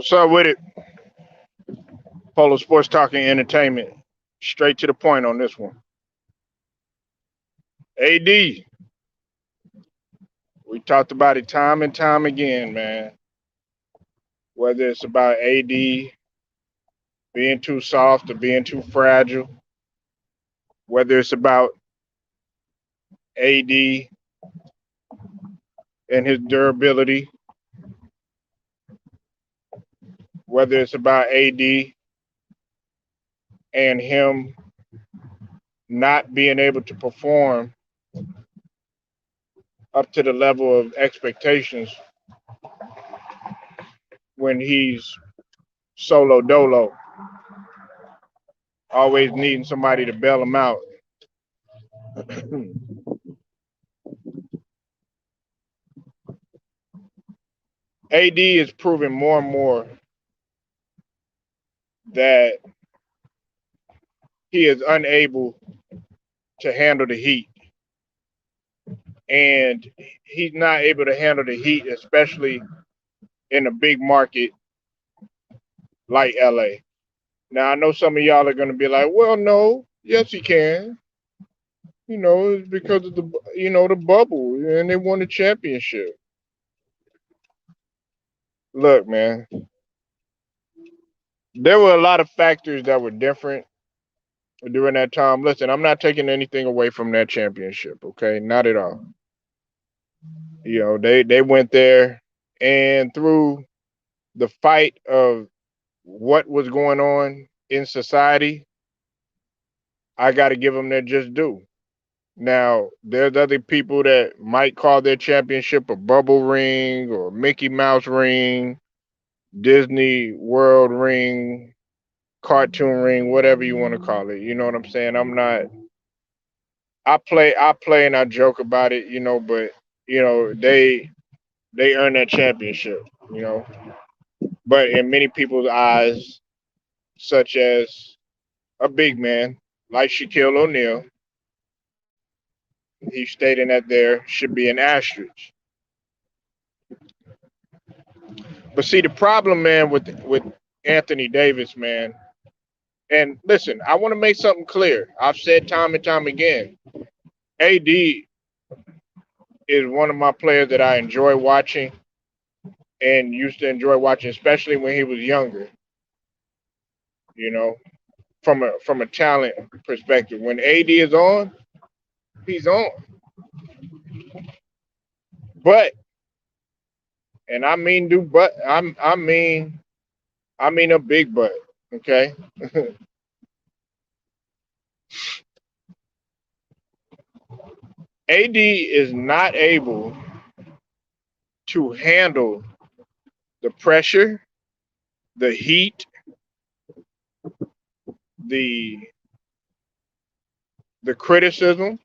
What's up with it? Polo Sports Talking Entertainment. Straight to the point on this one. AD, we talked about it time and time again, man. Whether it's about AD being too soft or being too fragile, whether it's about AD and his durability, whether it's about AD and him not being able to perform up to the level of expectations when he's solo dolo, always needing somebody to bail him out. AD is proving more and more that he is unable to handle the heat. And he's not able to handle the heat, especially in a big market like LA. Now, I know some of y'all are going to be like, well, no, yes, he can. It's because of the bubble and they won the championship. Look, man, there were a lot of factors that were different during that time. Listen, I'm not taking anything away from that championship, okay? Not at all. They went there, and through the fight of what was going on in society, I got to give them their just due. Now, there's other people that might call their championship a bubble ring or Mickey Mouse ring, Disney World ring, cartoon ring, whatever you want to call it. You know what I'm saying? I'm not. I play, and I joke about it, but they earned that championship, you know. But in many people's eyes, such as a big man like Shaquille O'Neal, he's stating that there should be an asterisk. But see, the problem, man, with Anthony Davis, man, and listen, I want to make something clear. I've said time and time again, AD is one of my players that I enjoy watching and used to enjoy watching, especially when he was younger. You know, from a talent perspective, when AD is on, he's on. But and I mean do but I mean a big but. Okay, AD is not able to handle the pressure, the heat, the the criticism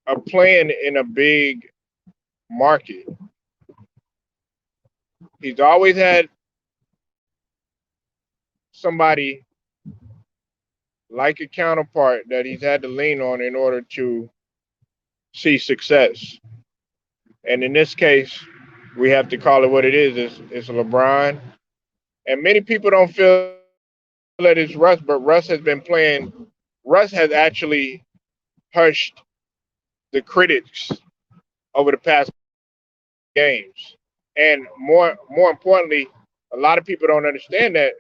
of playing in a big market. He's always had somebody like a counterpart that he's had to lean on in order to see success. And in this case, we have to call it what it is. It's LeBron. And many people don't feel that it's Russ, but Russ has actually hushed the critics over the past games. And more importantly, a lot of people don't understand that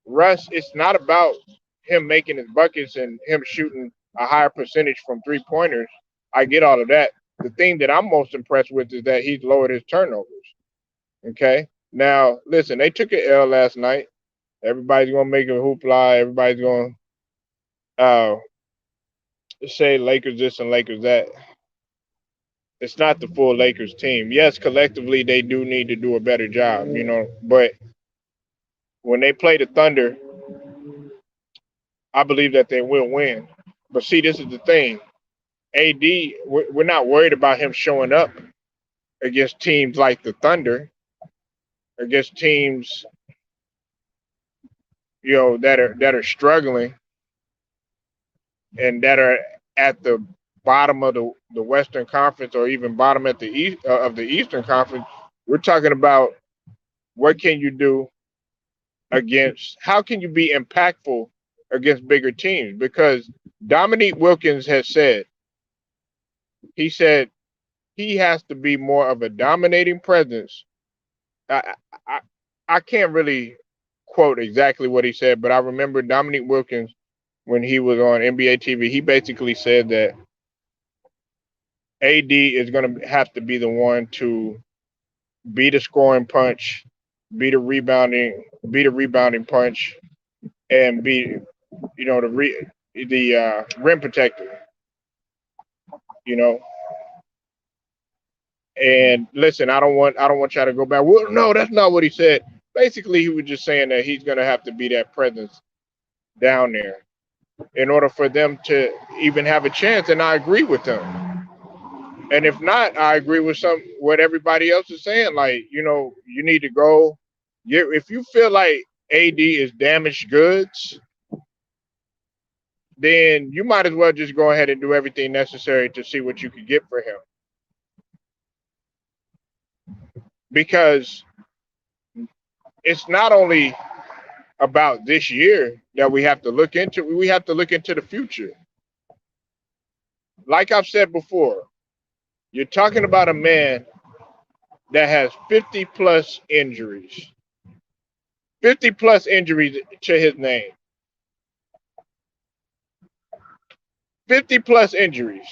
Russ, it's not about him making his buckets and him shooting a higher percentage from 3 pointers. I get all of that. The thing that I'm most impressed with is that he's lowered his turnovers. Okay. Now, listen, they took an L last night. Everybody's gonna make a hoopla. Everybody's gonna uh, say Lakers this and Lakers that. It's not the full Lakers team. Yes, collectively they do need to do a better job, But when they play the Thunder, I believe that they will win. But see, this is the thing. AD, we're not worried about him showing up against teams like the Thunder, against teams, that are struggling and that are at the bottom of the Western Conference or even bottom at the east of the Eastern Conference. We're talking about what can you do against, how can you be impactful against bigger teams? Because Dominique Wilkins has said, he said he has to be more of a dominating presence. I, I, I can't really quote exactly what he said, but I remember Dominique Wilkins when he was on NBA TV. He basically said that AD is going to have to be the one to be the scoring punch, be the rebounding punch, and be, the rim protector. You know, and listen, I don't want y'all to go back. Well, no, that's not what he said. Basically, he was just saying that he's going to have to be that presence down there in order for them to even have a chance. And I agree with them. And if not, I agree with what everybody else is saying. Like, you need to go. If you feel like AD is damaged goods, then you might as well just go ahead and do everything necessary to see what you can get for him. Because it's not only about this year that we have to look into. We have to look into the future. Like I've said before, you're talking about a man that has 50 plus injuries. 50 plus injuries to his name. 50 plus injuries.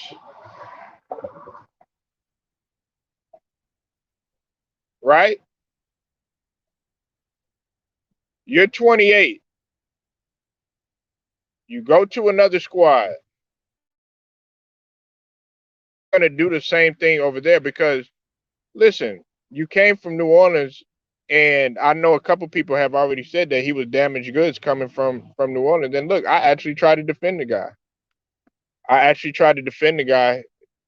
Right? You're 28. You go to another squad. You're going to do the same thing over there because, listen, you came from New Orleans, and I know a couple people have already said that he was damaged goods coming from New Orleans. And look, I actually tried to defend the guy.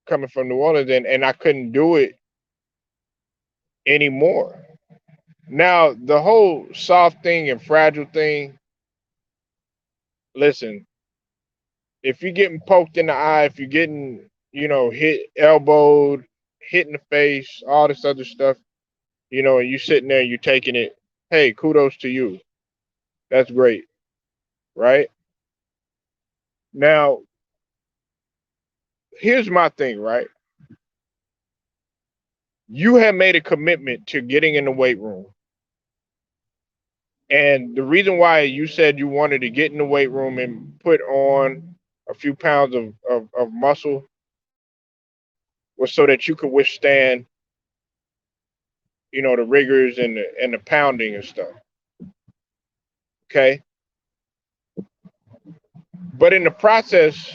Coming from New Orleans, and I couldn't do it anymore. Now, the whole soft thing and fragile thing, listen, if you're getting poked in the eye, if you're getting, hit, elbowed, hit in the face, all this other stuff, and you sitting there, you taking it, hey, kudos to you. That's great, right? Now, here's my thing, right? You have made a commitment to getting in the weight room. And the reason why you said you wanted to get in the weight room and put on a few pounds of muscle was so that you could withstand, the rigors and the pounding and stuff. Okay. But in the process,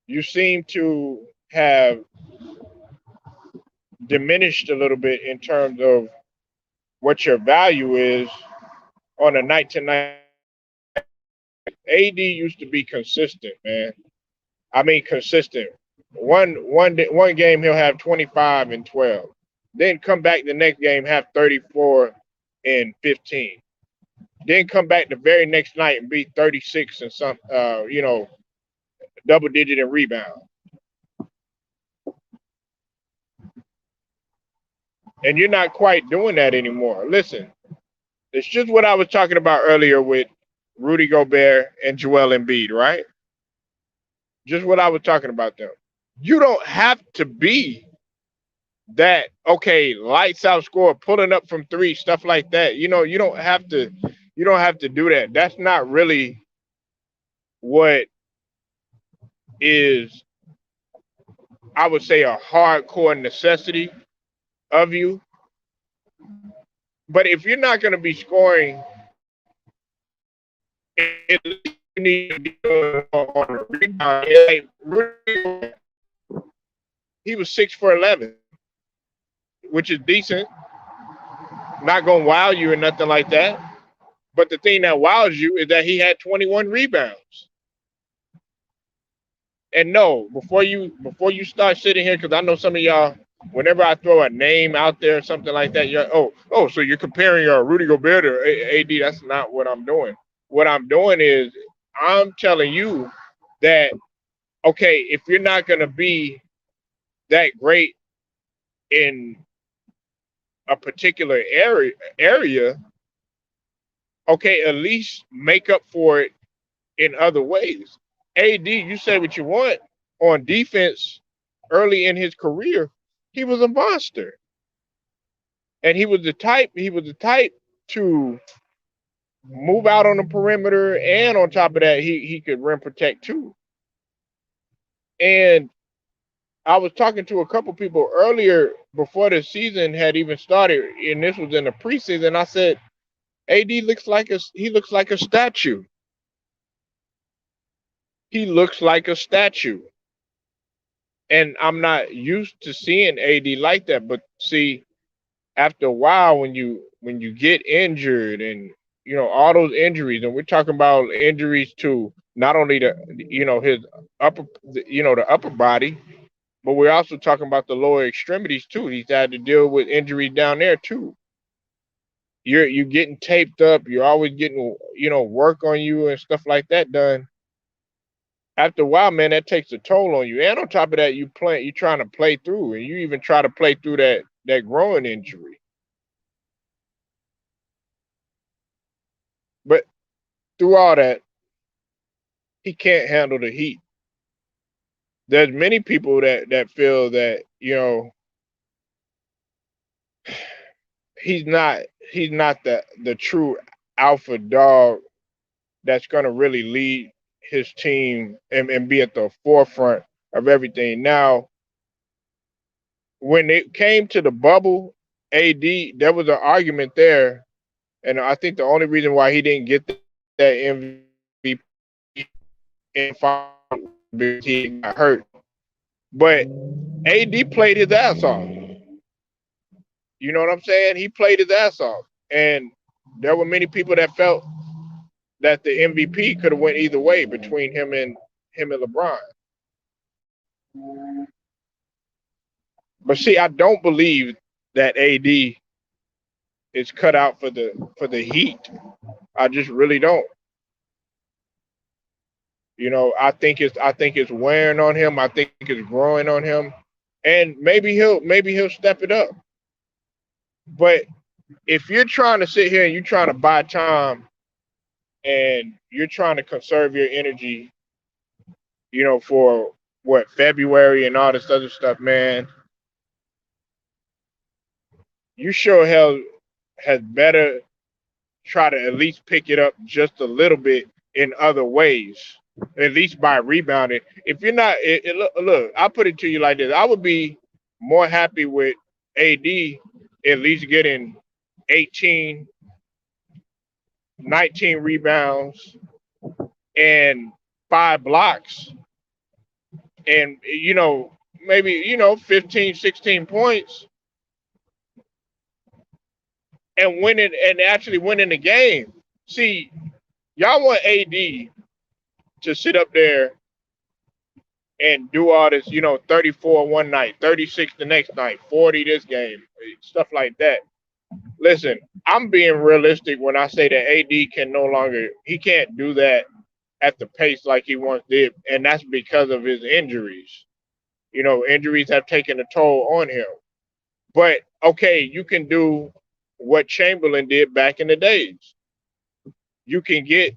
you seem to have diminished a little bit in terms of what your value is on a night to night. AD used to be consistent, man. I mean, consistent. One game he'll have 25 and 12. Then come back the next game, have 34 and 15. Then come back the very next night and be 36 and some, double digit in rebound. And you're not quite doing that anymore. Listen, it's just what I was talking about earlier with Rudy Gobert and Joel Embiid, right? Just what I was talking about them. You don't have to be that, okay, lights out score, pulling up from three, stuff like that. You don't have to do that. That's not really what is, I would say, a hardcore necessity of you. But if you're not going to be scoring, at least you need to be on a rebound. Like, he was 6 for 11, which is decent. Not going to wow you or nothing like that. But the thing that wows you is that he had 21 rebounds. And no, before you start sitting here, because I know some of y'all, whenever I throw a name out there or something like that, you're so you're comparing Rudy Gobert to AD. That's not what I'm doing. What I'm doing is I'm telling you that, okay, if you're not going to be that great in a particular area, okay, at least make up for it in other ways. AD, you say what you want on defense early in his career, he was a monster. And he was the type to move out on the perimeter, and on top of that, he could rim protect too. And I was talking to a couple people earlier before the season had even started, and this was in the preseason. I said, AD looks like a statue. He looks like a statue. And I'm not used to seeing AD like that. But see, after a while, when you get injured, and all those injuries, and we're talking about injuries to not only his upper the upper body, but we're also talking about the lower extremities too. He's had to deal with injuries down there too. You're getting taped up. You're always getting work on you and stuff like that done. After a while, man, that takes a toll on you. And on top of that, you're trying to play through, and you even try to play through that growing injury. But through all that, he can't handle the heat. There's many people that feel that he's not he's not the true alpha dog that's going to really lead his team and be at the forefront of everything. Now, when it came to the bubble, AD, there was an argument there, and I think the only reason why he didn't get that MVP in final was because he got hurt. But AD played his ass off. You know what I'm saying? He played his ass off, and there were many people that felt that the MVP could have went either way between him and LeBron. But see, I don't believe that AD is cut out for the Heat. I just really don't. I think it's wearing on him. I think it's growing on him, and maybe he'll step it up. But if you're trying to sit here and you're trying to buy time, and you're trying to conserve your energy, for what, February and all this other stuff, man, you sure hell has better try to at least pick it up just a little bit in other ways, at least by rebounding. If you're not, look, I'll put it to you like this: I would be more happy with AD at least getting 18, 19 rebounds and 5 blocks, and maybe 15, 16 points, and winning and actually winning the game. See, y'all want AD to sit up there and do all this, 34 one night, 36 the next night, 40 this game, stuff like that. Listen, I'm being realistic when I say that AD can no longer, he can't do that at the pace like he once did, and that's because of his injuries. Injuries have taken a toll on him. But okay, you can do what Chamberlain did back in the days. You can get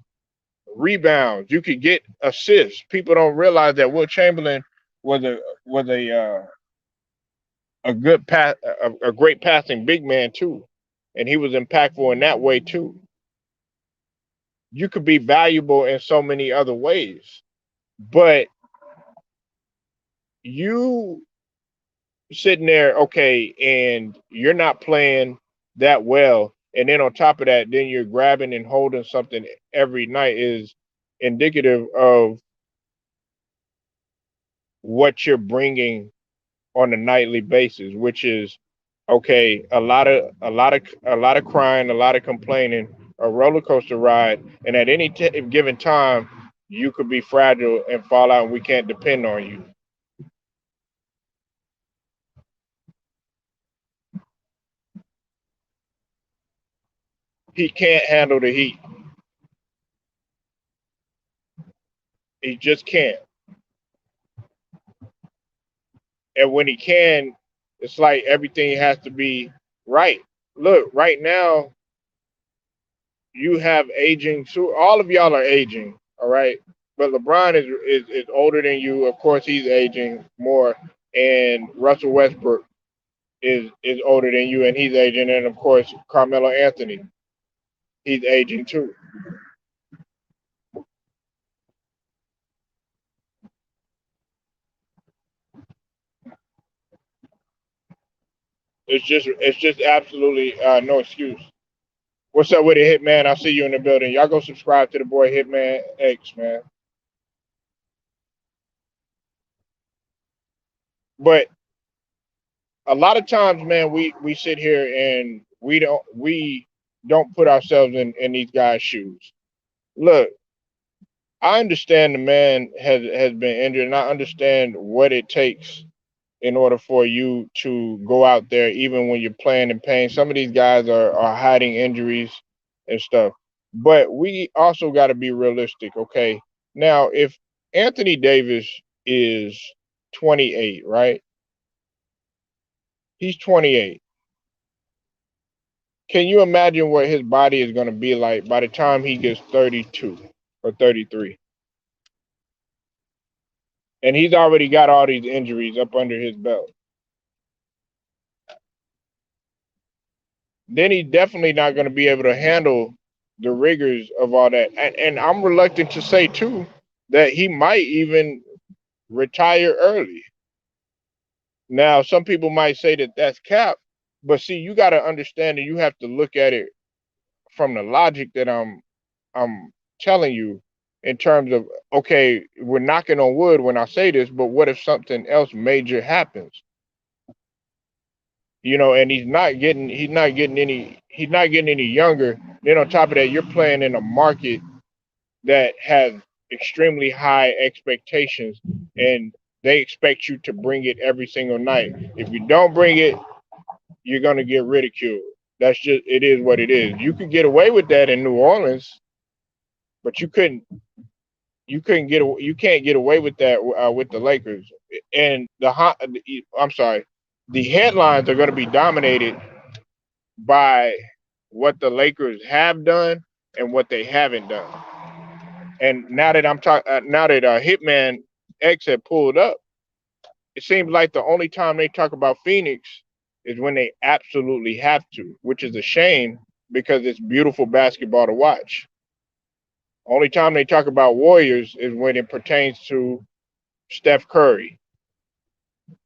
rebounds. You can get assists. People don't realize that Will Chamberlain was a good pass, a great passing big man too, and he was impactful in that way too. You could be valuable in so many other ways, but you sitting there, okay, and you're not playing that well, and then on top of that, then you're grabbing and holding something every night is indicative of what you're bringing on a nightly basis, which is okay, a lot of crying, a lot of complaining, a roller coaster ride, and at any given time, you could be fragile and fall out, and we can't depend on you. He can't handle the heat. He just can't. And when he can, it's like everything has to be. Right. Look, right now you have aging. So all of y'all are aging. All right. But LeBron is older than you. Of course, he's aging more, and Russell Westbrook is older than you, and he's aging, and of course, Carmelo Anthony, he's aging too. It's just absolutely no excuse. What's up with it, Hitman? I'll see you in the building. Y'all go subscribe to the boy Hitman X, man. But a lot of times, man, we sit here and we don't put ourselves in these guys' shoes. Look, I understand the man has been injured, and I understand what it takes in order for you to go out there, even when you're playing in pain. Some of these guys are hiding injuries and stuff. But we also got to be realistic, okay? Now, if Anthony Davis is 28, right? He's 28. Can you imagine what his body is going to be like by the time he gets 32 or 33? And he's already got all these injuries up under his belt. Then he's definitely not going to be able to handle the rigors of all that. And I'm reluctant to say too that he might even retire early. Now, some people might say that that's cap, but see, you got to understand that you have to look at it from the logic that I'm telling you in terms of, okay, we're knocking on wood when I say this, but what if something else major happens? And he's not getting any younger. Then on top of that, you're playing in a market that has extremely high expectations, and they expect you to bring it every single night. If you don't bring it, you're gonna get ridiculed. That's just it is what it is. You could get away with that in New Orleans, but you can't get away with that with the Lakers. And I'm sorry, the headlines are going to be dominated by what the Lakers have done and what they haven't done. And now that Hitman X had pulled up, it seems like the only time they talk about Phoenix is when they absolutely have to, which is a shame because it's beautiful basketball to watch. Only time they talk about Warriors is when it pertains to Steph Curry,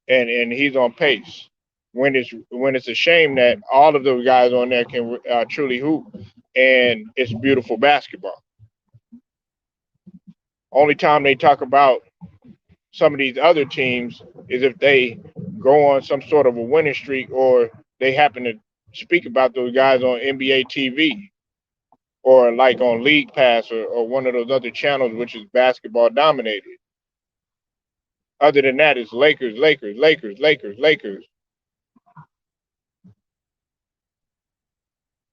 and he's on pace. When it's a shame that all of those guys on there can truly hoop, and it's beautiful basketball. Only time they talk about some of these other teams is if they go on some sort of a winning streak, or they happen to speak about those guys on NBA TV, or like on League Pass, or one of those other channels which is basketball dominated. Other than that, it's Lakers, Lakers, Lakers, Lakers, Lakers.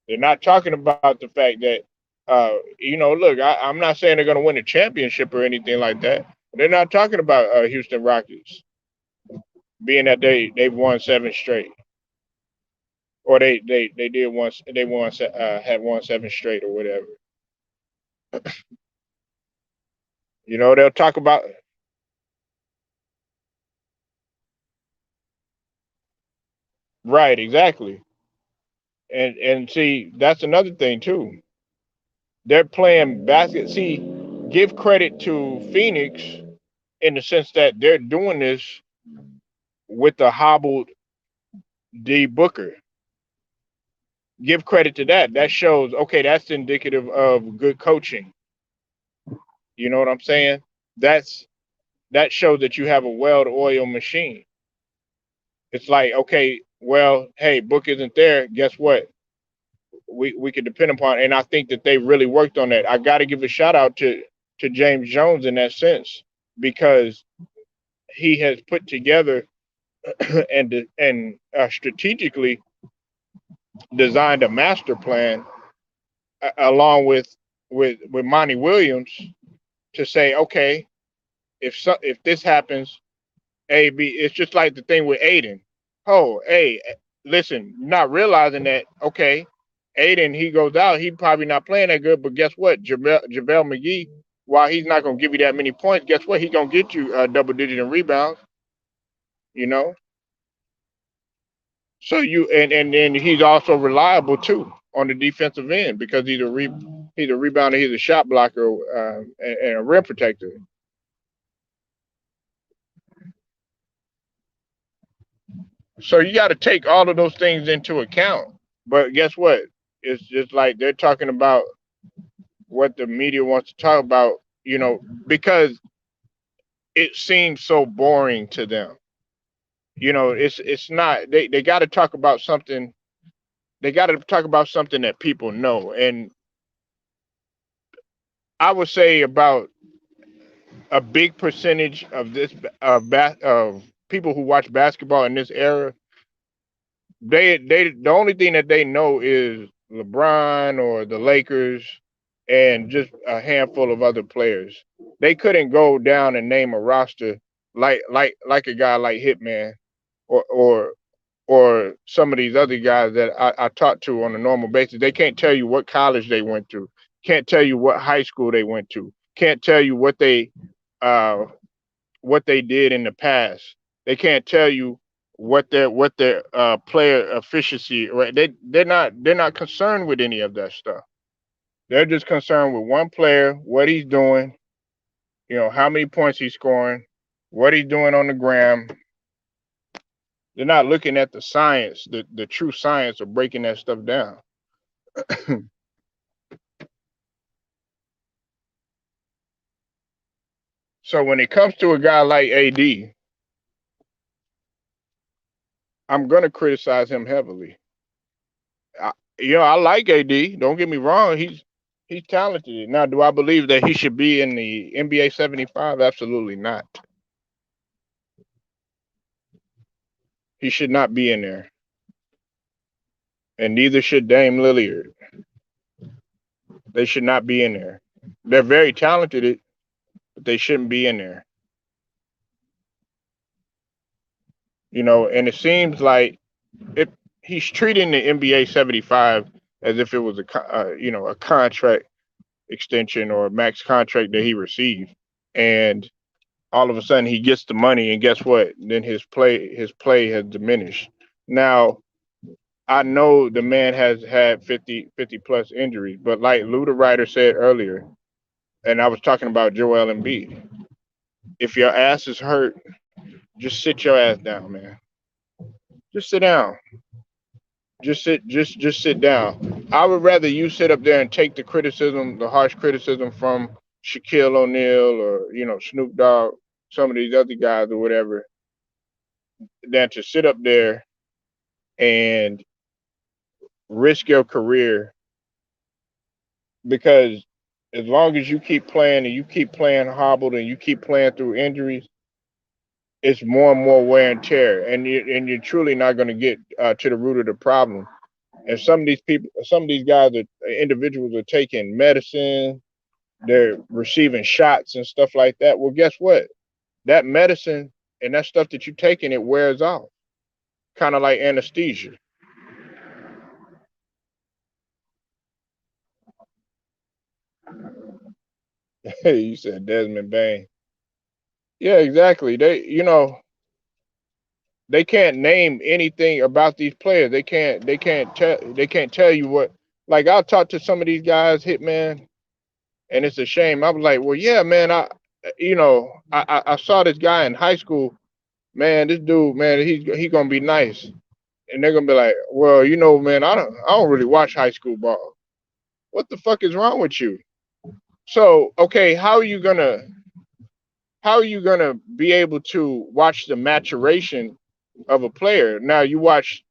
They're not talking about the fact that, look, I'm not saying they're going to win a championship or anything like that. They're not talking about Houston Rockets, being that they've won seven straight, or they did once they won had won seven straight or whatever. They'll talk about right, exactly, and see that's another thing too. They're playing basket. See, give credit to Phoenix in the sense that they're doing this with the hobbled D Booker. Give credit to that. That shows, okay, that's indicative of good coaching. You know what I'm saying? That's that shows that you have a well-oiled machine. It's like, okay, well, hey, Book isn't there. Guess what? We can depend upon, and I think that they really worked on that. I got to give a shout out to James Jones in that sense, because he has put together and strategically designed a master plan, along with Monty Williams, to say, okay, if this happens, A B, it's just like the thing with Aiden. Oh, hey, listen, not realizing that, okay, Aiden, he goes out, he probably not playing that good, but guess what? JaVale McGee, while he's not going to give you that many points, guess what? He's going to get you double digit in rebounds, you know? So and he's also reliable too on the defensive end because he's a rebounder, he's a shot blocker, and a rim protector. So you got to take all of those things into account. But guess what? It's just like they're talking about what the media wants to talk about, because it seems so boring to them. It's not. They got to talk about something. They got to talk about something that people know. And I would say about a big percentage of of people who watch basketball in this era, they the only thing that they know is LeBron or the Lakers and just a handful of other players. They couldn't go down and name a roster like a guy like Hitman or or or some of these other guys that I talk to on a normal basis. They can't tell you what college they went to, can't tell you what high school they went to, can't tell you uh, what they did in the past. They can't tell you what their player efficiency. Right? They're not concerned with any of that stuff. They're just concerned with one player, what he's doing, how many points he's scoring, what he's doing on the gram. They're not looking at the science, the true science of breaking that stuff down. So when it comes to a guy like AD, I'm gonna criticize him heavily. I like AD. Don't get me wrong. He's talented. Now, do I believe that he should be in the NBA 75? Absolutely not. He should not be in there, and neither should Dame Lillard. They should not be in there. They're very talented, but they shouldn't be in there. And it seems like it. He's treating the NBA 75 as if it was a contract extension or a max contract that he received, and all of a sudden he gets the money, and guess what? Then his play has diminished. Now I know the man has had 50 plus injuries, but like Lou the writer said earlier, and I was talking about Joel Embiid. If your ass is hurt, just sit your ass down, man. Just sit down. Just sit down. I would rather you sit up there and take the criticism, the harsh criticism from Shaquille O'Neal or Snoop Dogg, some of these other guys or whatever, than to sit up there and risk your career because as long as you keep playing and you keep playing hobbled and you keep playing through injuries, it's more and more wear and tear, and you're truly not going to get to the root of the problem. And some of these guys individuals are taking medicine, they're receiving shots and stuff like that. Well, guess what? That medicine and that stuff that you're taking, it wears off, kind of like anesthesia. You said Desmond Bain. Yeah, exactly. They can't name anything about these players. They can't tell you what. Like I'll talk to some of these guys, Hitman, and it's a shame. I was like, well, yeah, man, I saw this guy in high school. Man, this dude, man, he gonna be nice, and they're gonna be like, well, man, I don't really watch high school ball. What the fuck is wrong with you? So, okay, how are you gonna be able to watch the maturation of a player? Now you watch.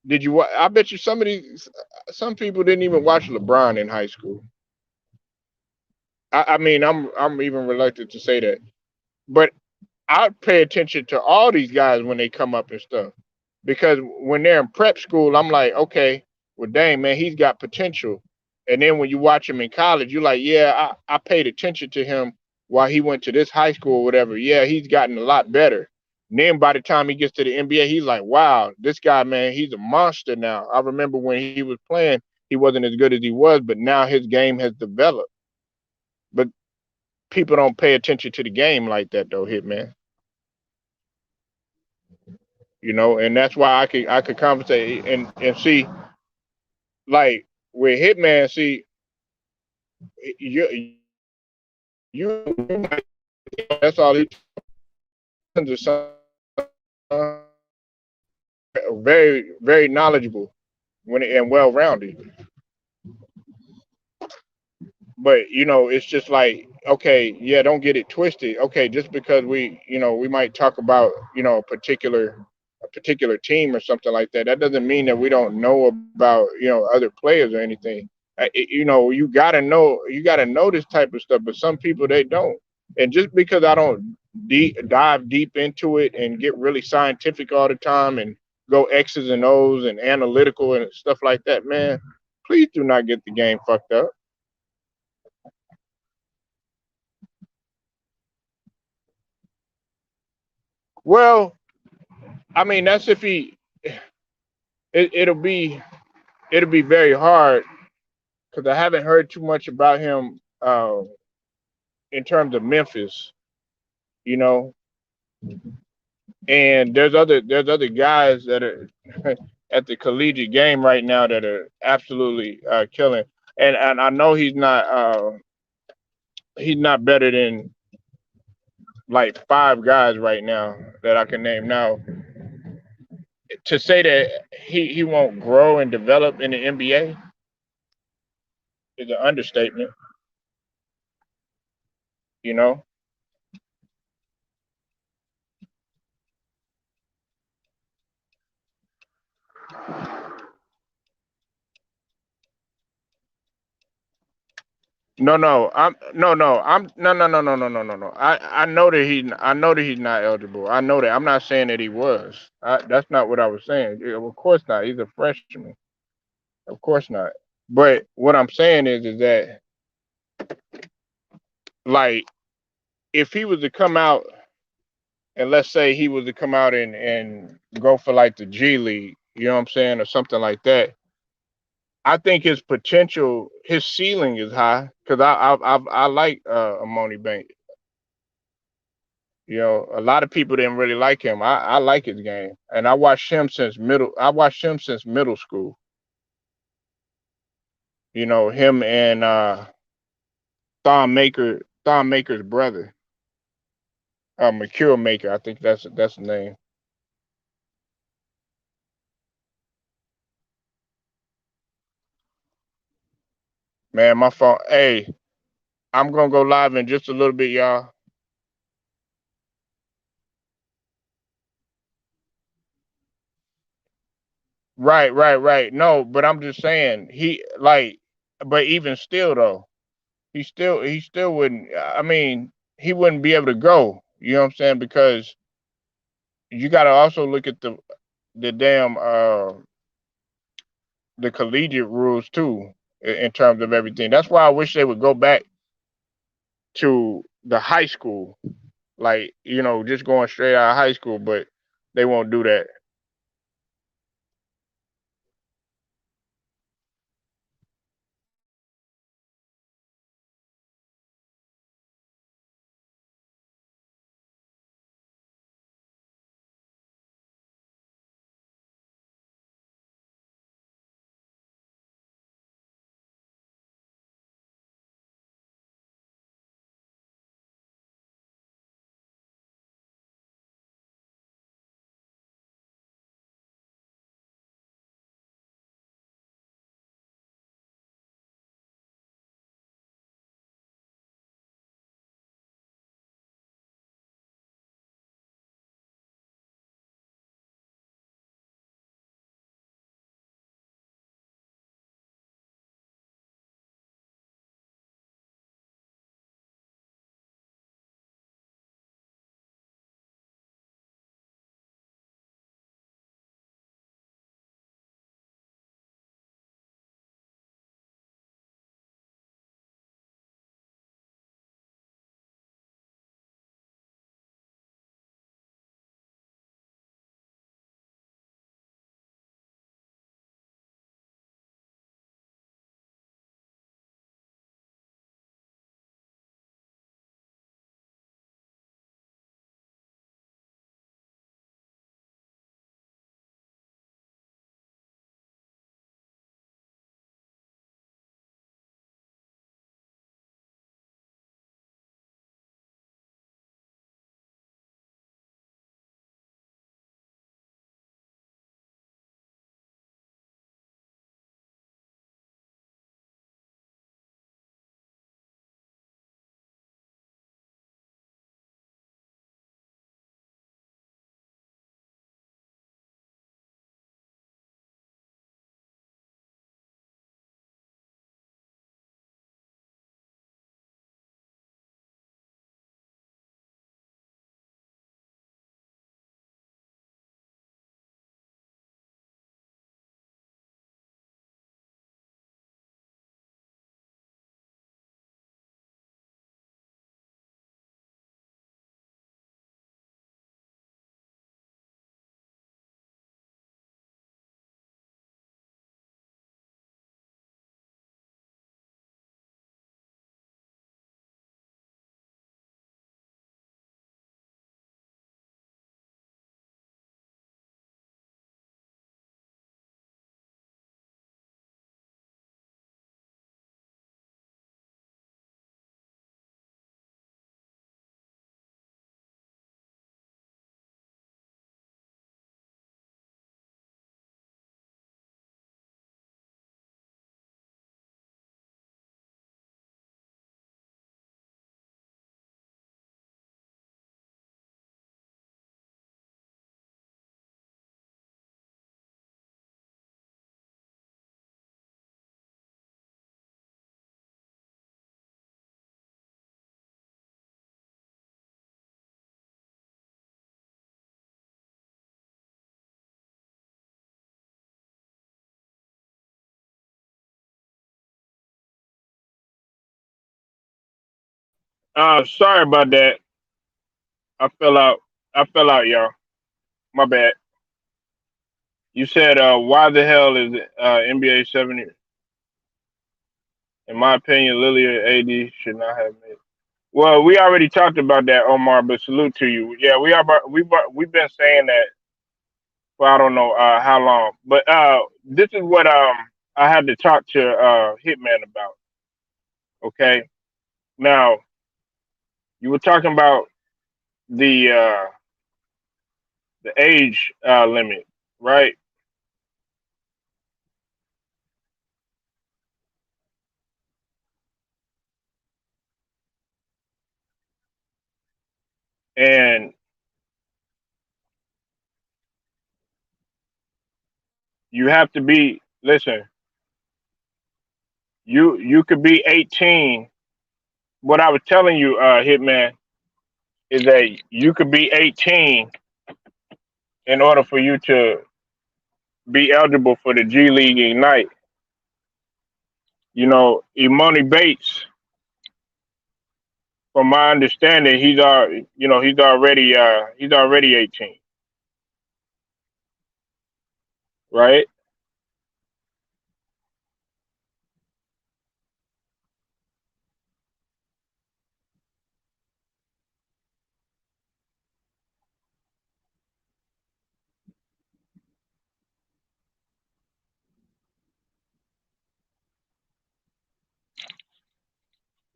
Did you? I bet you some people didn't even watch LeBron in high school. I mean, I'm even reluctant to say that, but I pay attention to all these guys when they come up and stuff because when they're in prep school, I'm like, okay, well, dang man, he's got potential. And then when you watch him in college, you're like, yeah, I paid attention to him while he went to this high school or whatever. Yeah, he's gotten a lot better. And then by the time he gets to the NBA, he's like, wow, this guy, man, he's a monster now. I remember when he was playing, he wasn't as good as he was, but now his game has developed. But people don't pay attention to the game like that, though, Hitman. And that's why I could conversate and see, like, with Hitman, see, you that's all he is, very very knowledgeable and well rounded. But it's just like, okay, yeah, don't get it twisted. Okay, just because we might talk about a particular team or something like that, that doesn't mean that we don't know about other players or anything. You gotta know this type of stuff, but some people they don't. And just because I don't dive deep into it and get really scientific all the time and go X's and O's and analytical and stuff like that, man, please do not get the game fucked up. Well, I mean, that's if it, it'll be it'll be very hard because I haven't heard too much about him in terms of Memphis, you know. And there's other guys that are at the collegiate game right now that are absolutely killing. And I know he's not better than like five guys right now that I can name now. To say that he won't grow and develop in the NBA is an understatement, you know. No, no, I'm no, no, no, no, no, no, no, no. I know that he's not eligible. I know that. I'm not saying that he was. That's not what I was saying. Yeah, of course not. He's a freshman. Of course not. But what I'm saying is that, like, if he was to come out and let's say he was to come out and go for like the G League, you know what I'm saying, or something like that. I think his potential, his ceiling is high because I like Amoni Bank. A lot of people didn't really like him. I like his game, and I watched him since middle school. Him and Thon Maker's brother, Mercure Maker. I think that's the name. Man, my phone. Hey, I'm gonna go live in just a little bit, y'all. Right, right, right. No, but I'm just saying but even still though, he still wouldn't. I mean, he wouldn't be able to go. You know what I'm saying? Because you got to also look at the damn the collegiate rules too in terms of everything. That's why I wish they would go back to the high school, like just going straight out of high school, but they won't do that. Sorry about that. I fell out. I fell out, y'all. My bad. You said, why the hell is NBA 70? In my opinion, Lillard AD should not have made. Well, we already talked about that, Omar. But salute to you. Yeah, we've been saying that for I don't know how long. But this is what I had to talk to Hitman about. Okay, now you were talking about the age limit, right? And you have to be. Listen, you could be 18. What I was telling you, Hitman, is that you could be 18 in order for you to be eligible for the G League Ignite. You know, Imoni Bates, from my understanding, he's already 18, right?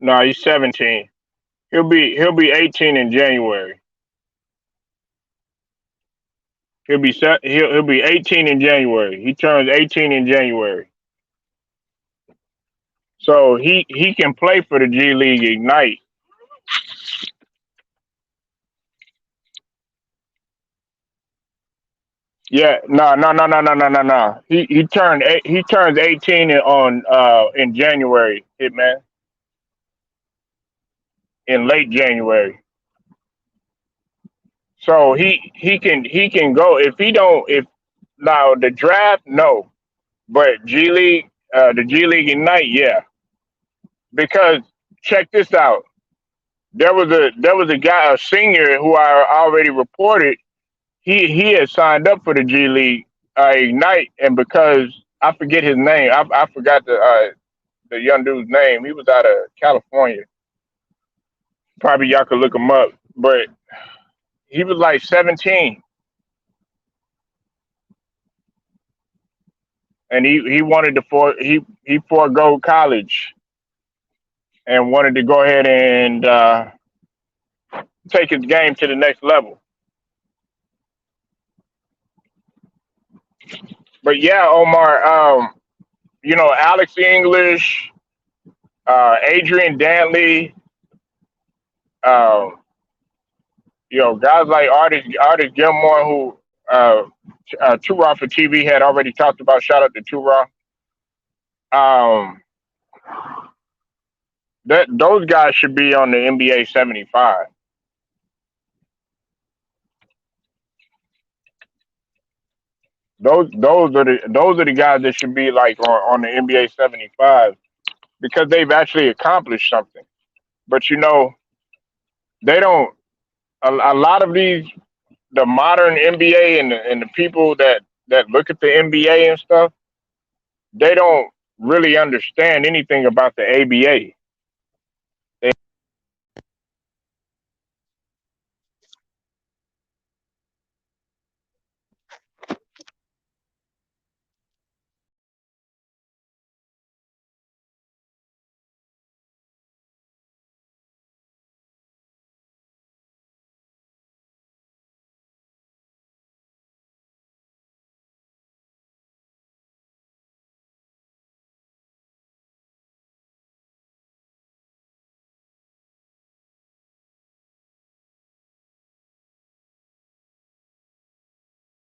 No, he's 17. He'll be 18 in January. He'll be 18 in January. He turns 18 in January. So he can play for the G League Ignite. Yeah, no. He turns 18 in January, Hitman, in late January. So he can go if he don't if now the draft no, but the G League Ignite, yeah, because check this out. There was a guy, a senior, who I already reported. He had signed up for the G League Ignite, and because I forget his name, I forgot the young dude's name. He was out of California. Probably y'all could look him up, but he was like 17, and he wanted to he forego college and wanted to go ahead and take his game to the next level. But yeah, Omar, Alex English, Adrian Dantley, um, guys like Artist Gilmore, who Two Raw for TV had already talked about. Shout out to Two Raw. Um, that those guys should be on the NBA 75. Those are the guys that should be like on the NBA 75 because they've actually accomplished something. But they don't. A lot of these, the modern NBA and the people that look at the NBA and stuff, they don't really understand anything about the ABA. They,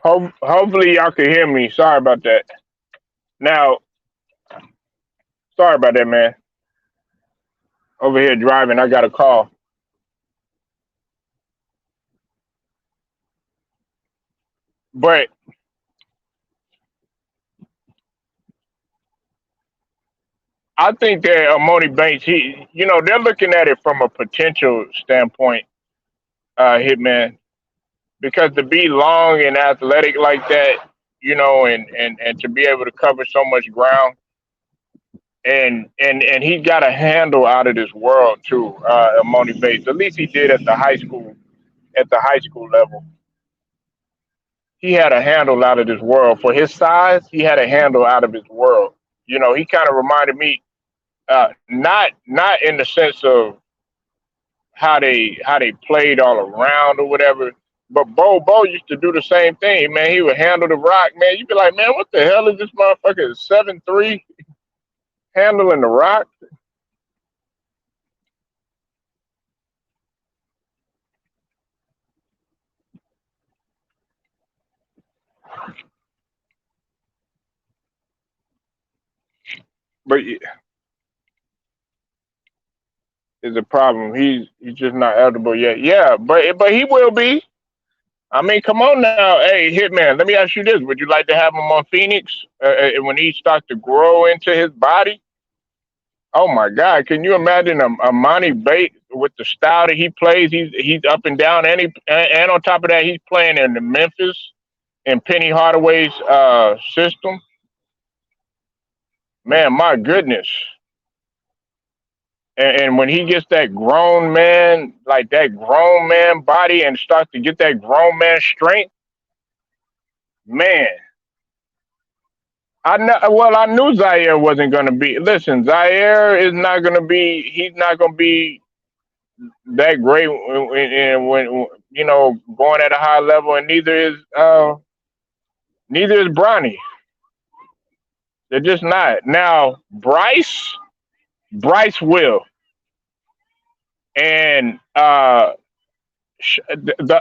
hopefully y'all can hear me. Sorry about that. Now, sorry about that, man. Over here driving, I got a call. But I think that Amoni Bates, they're looking at it from a potential standpoint, Hitman, because to be long and athletic like that, and to be able to cover so much ground, and he got a handle out of this world too, Amoni Bates. At least he did at the high school level. He had a handle out of this world for his size. He had a handle out of his world. He kind of reminded me, not in the sense of how they played all around or whatever. But Bo used to do the same thing, man. He would handle the rock, man. You'd be like, man, what the hell is this motherfucker 7'3" handling the rock? But is a problem. He's just not eligible yet. Yeah, but he will be. I mean, come on now, hey Hitman. Let me ask you this: would you like to have him on Phoenix when he starts to grow into his body? Oh my God! Can you imagine a Monty Bate with the style that he plays? He's up and down, and on top of that, he's playing in the Memphis and Penny Hardaway's system. Man, my goodness! And when he gets that grown man, like that grown man body, and starts to get that grown man strength, man, I know. Well, I knew Zaire wasn't going to be. Listen, Zaire is not going to be. He's not going to be that great when going at a high level, and neither is Bronny. They're just not. Now Bryce will, and the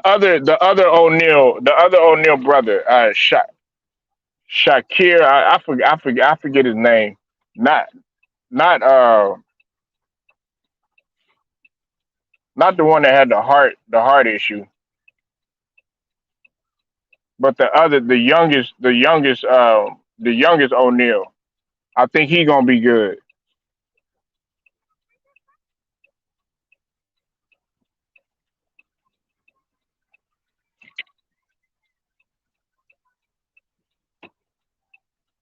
other O'Neal brother, Shakir. I forget his name. Not not not the one that had the heart issue, but the youngest O'Neal. I think he gonna be good.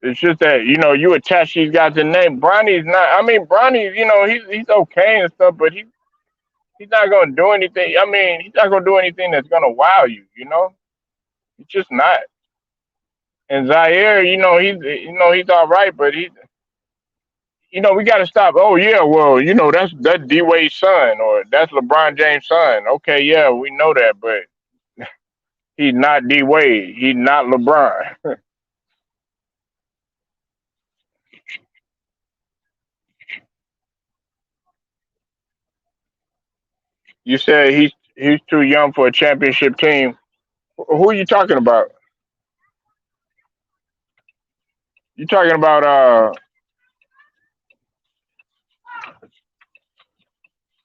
It's just that you attach these guys to the name. Bronny's not. I mean, Bronny, he's okay and stuff, but he's not gonna do anything. I mean, he's not gonna do anything that's gonna wow you. He's just not. And Zaire, he's all right, but we got to stop. Oh yeah, well, that's D Wade's son or that's LeBron James' son. Okay, yeah, we know that, but he's not D Wade. He's not LeBron. You said he's too young for a championship team. Who are you talking about? You talking about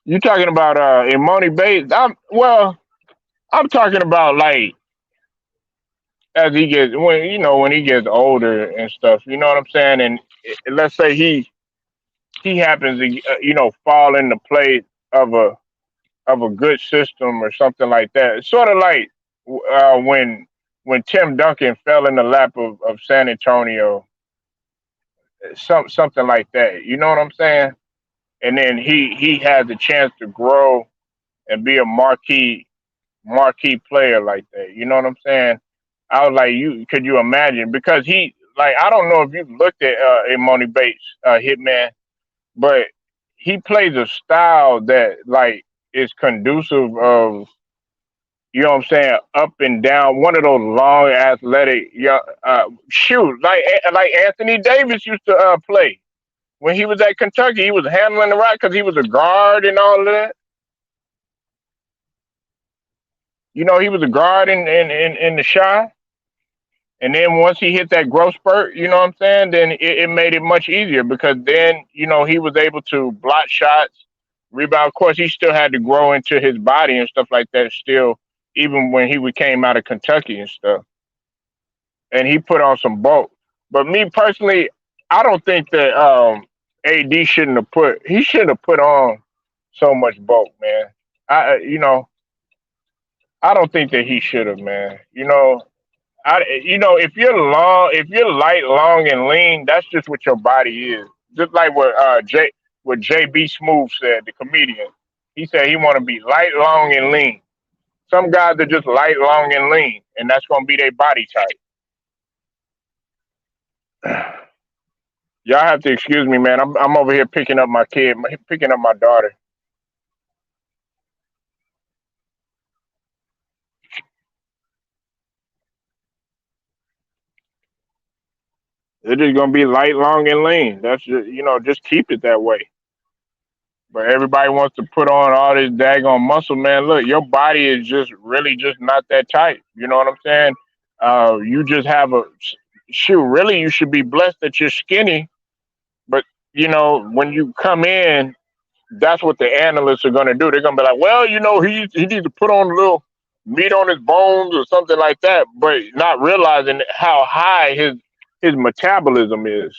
Imoni Bates? I'm talking about like as he gets when he gets older and stuff. You know what I'm saying? And let's say he happens to fall into play of a good system or something like that. It's sort of like when Tim Duncan fell in the lap of San Antonio, something like that. You know what I'm saying? And then he had the chance to grow and be a marquee player like that. You know what I'm saying? I was like, could you imagine? Because he like I don't know if you've looked at Imoni Bates, Hitman, but he plays a style that like is conducive of what I'm saying, up and down, one of those long athletic shoot like Anthony Davis used to play when he was at Kentucky. He was handling the rock because he was a guard and all of that. He was a guard in the shy. And then once he hit that growth spurt, you know what I'm saying? Then it made it much easier because then, he was able to block shots, rebound. Of course, he still had to grow into his body and stuff like that still, even when he came out of Kentucky and stuff. And he put on some bulk. But me personally, I don't think that. AD shouldn't have put. He shouldn't have put on so much bulk, man. I don't think that he should have, man. If you're long, if you're light, long, and lean, that's just what your body is. Just like what JB Smooth said, the comedian. He said he want to be light, long, and lean. Some guys are just light, long, and lean, and that's gonna be their body type. Y'all have to excuse me, man. I'm over here picking up my kid, picking up my daughter. They're just gonna be light, long, and lean. That's just keep it that way. But everybody wants to put on all this daggone muscle, man. Look, your body is just really just not that tight. You know what I'm saying? You just have a shoot. Really, you should be blessed that you're skinny. But when you come in, that's what the analysts are going to do. They're going to be like, well, he needs to put on a little meat on his bones or something like that, but not realizing how high his metabolism is.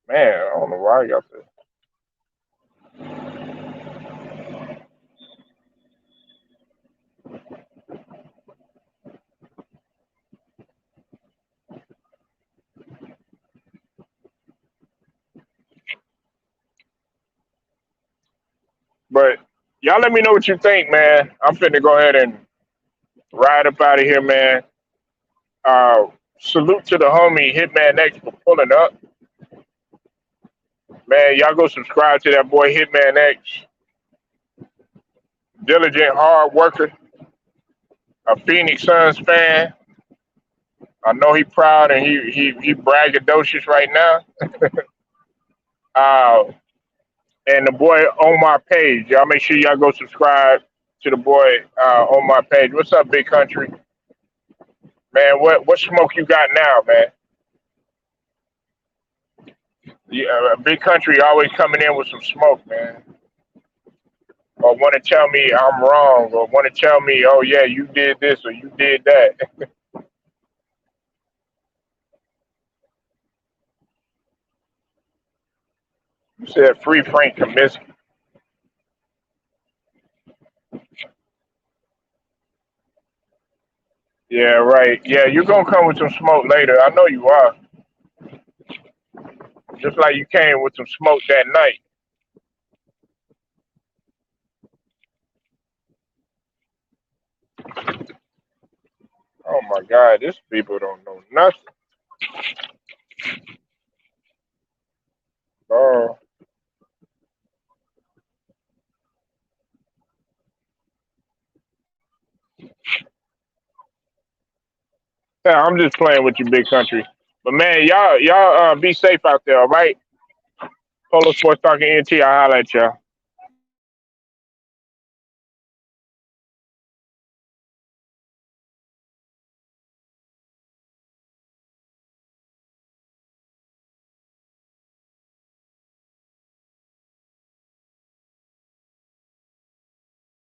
Man, I don't know why y'all say. But y'all let me know what you think, man. I'm finna go ahead and ride up out of here, man. Salute to the homie Hitman X for pulling up. Man, y'all go subscribe to that boy Hitman X. Diligent, hard worker, a Phoenix Suns fan. I know he proud and he braggadocious right now. Uh, and the boy on my page, y'all make sure y'all go subscribe to the boy on my page. What's up, Big Country? Man, what smoke you got now, man? Yeah, Big Country always coming in with some smoke, man. Or want to tell me I'm wrong, or want to tell me, oh yeah, you did this or you did that. You said free Frank Kaminsky. Yeah, right. Yeah, you're gonna come with some smoke later. I know you are. Just like you came with some smoke that night. Oh my God, these people don't know nothing. Oh, yeah, I'm just playing with you, Big Country. But man, y'all be safe out there, all right? Polo Sports Talking NT. I'll holler at y'all.